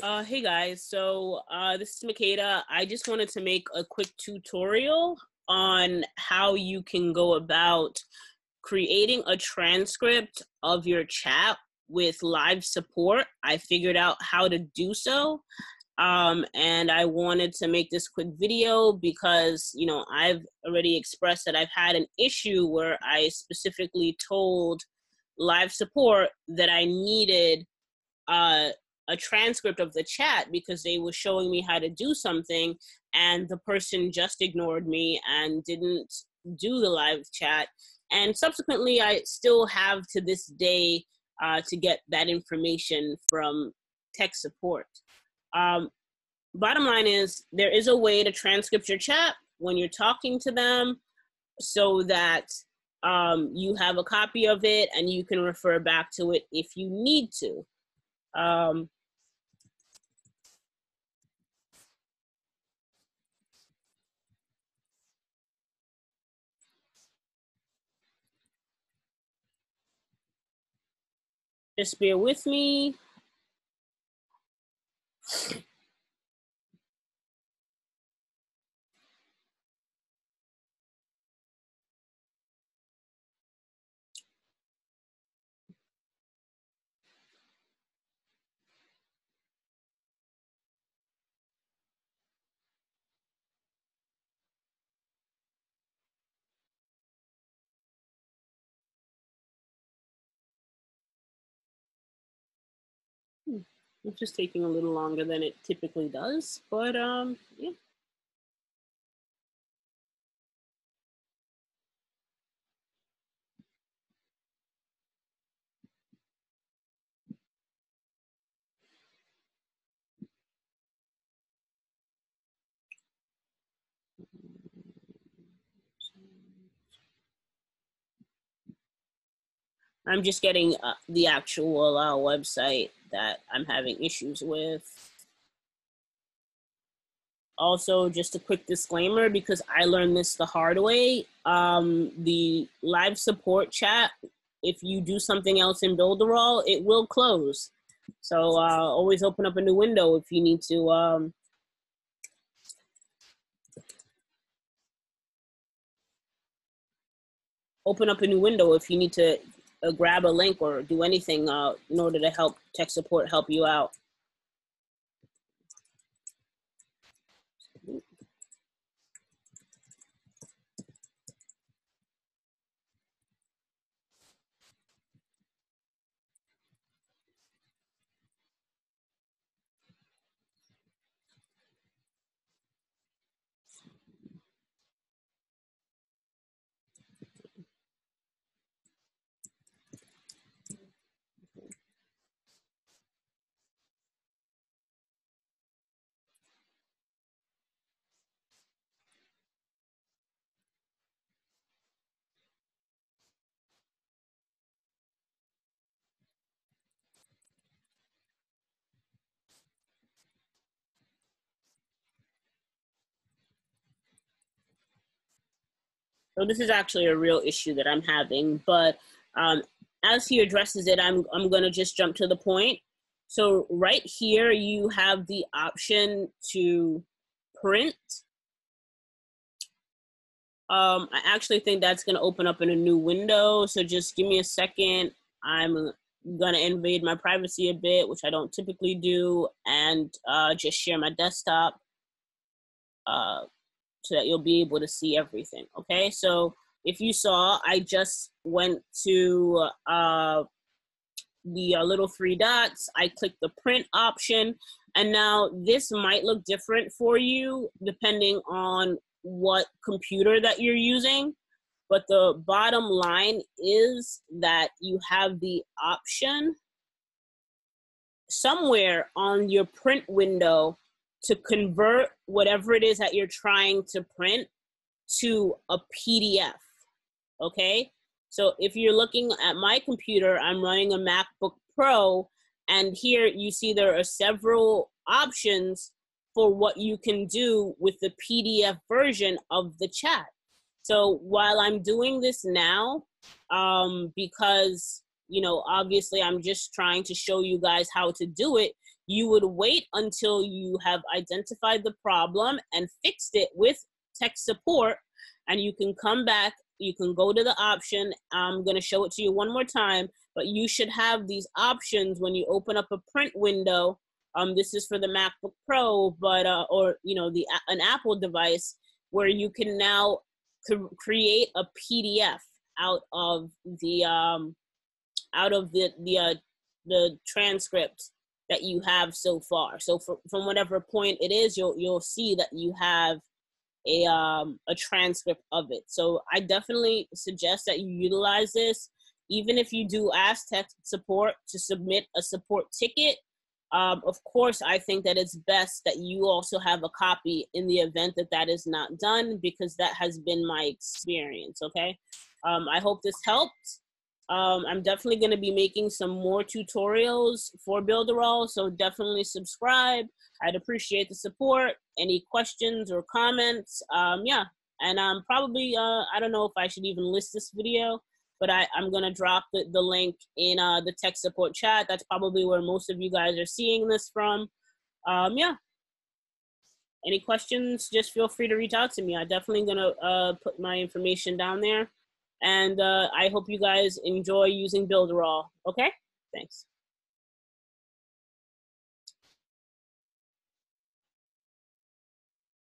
Hey guys, so this is Makeda. I just wanted to make a quick tutorial on how you can go about creating a transcript of your chat with live support. I figured out how to do so, and I wanted to make this quick video because, you know, I've already expressed that I've had an issue where I specifically told live support that I needed a transcript of the chat because they were showing me how to do something and the person just ignored me and didn't do the live chat. And subsequently, I still have to this day to get that information from tech support. Bottom line is there is a way to transcript your chat when you're talking to them so that you have a copy of it and you can refer back to it if you need to. Just bear with me. It's just taking a little longer than it typically does, but yeah. I'm just getting the actual website that I'm having issues with. Also, just a quick disclaimer, because I learned this the hard way, the live support chat, if you do something else in Builderall, it will close. So always open up a new window if you need to open up a new window if you need to grab a link or do anything in order to help tech support help you out. So this is actually a real issue that I'm having, but as he addresses it, I'm going to just jump to the point. So right here, you have the option to print. I actually think that's going to open up in a new window. So just give me a second. I'm going to invade my privacy a bit, which I don't typically do, and just share my desktop. So that you'll be able to see everything. Okay, so if you saw, I just went to the little three dots. I clicked the print option, and now this might look different for you depending on what computer that you're using. But the bottom line is that you have the option somewhere on your print window to convert whatever it is that you're trying to print to a PDF, okay? So if you're looking at my computer, I'm running a MacBook Pro, and here you see there are several options for what you can do with the PDF version of the chat. So while I'm doing this now, because you know, obviously I'm just trying to show you guys how to do it. You would wait until you have identified the problem and fixed it with tech support, and you can come back, you can go to the option. I'm going to show it to you one more time, but you should have these options when you open up a print window. This is for the MacBook Pro, but or you know, an Apple device, where you can now create a PDF out of the transcript that you have so far. So from whatever point it is, you'll see that you have a transcript of it. So I definitely suggest that you utilize this. Even if you do ask tech support to submit a support ticket, of course, I think that it's best that you also have a copy in the event that that is not done, because that has been my experience, okay? I hope this helped. I'm definitely going to be making some more tutorials for Builderall, so definitely subscribe. I'd appreciate the support. Any questions or comments? Yeah, and probably, I don't know if I should even list this video, but I'm going to drop the link in the tech support chat. That's probably where most of you guys are seeing this from. Yeah. Any questions, just feel free to reach out to me. I'm definitely going to put my information down there. And I hope you guys enjoy using Builderall. Okay? Thanks.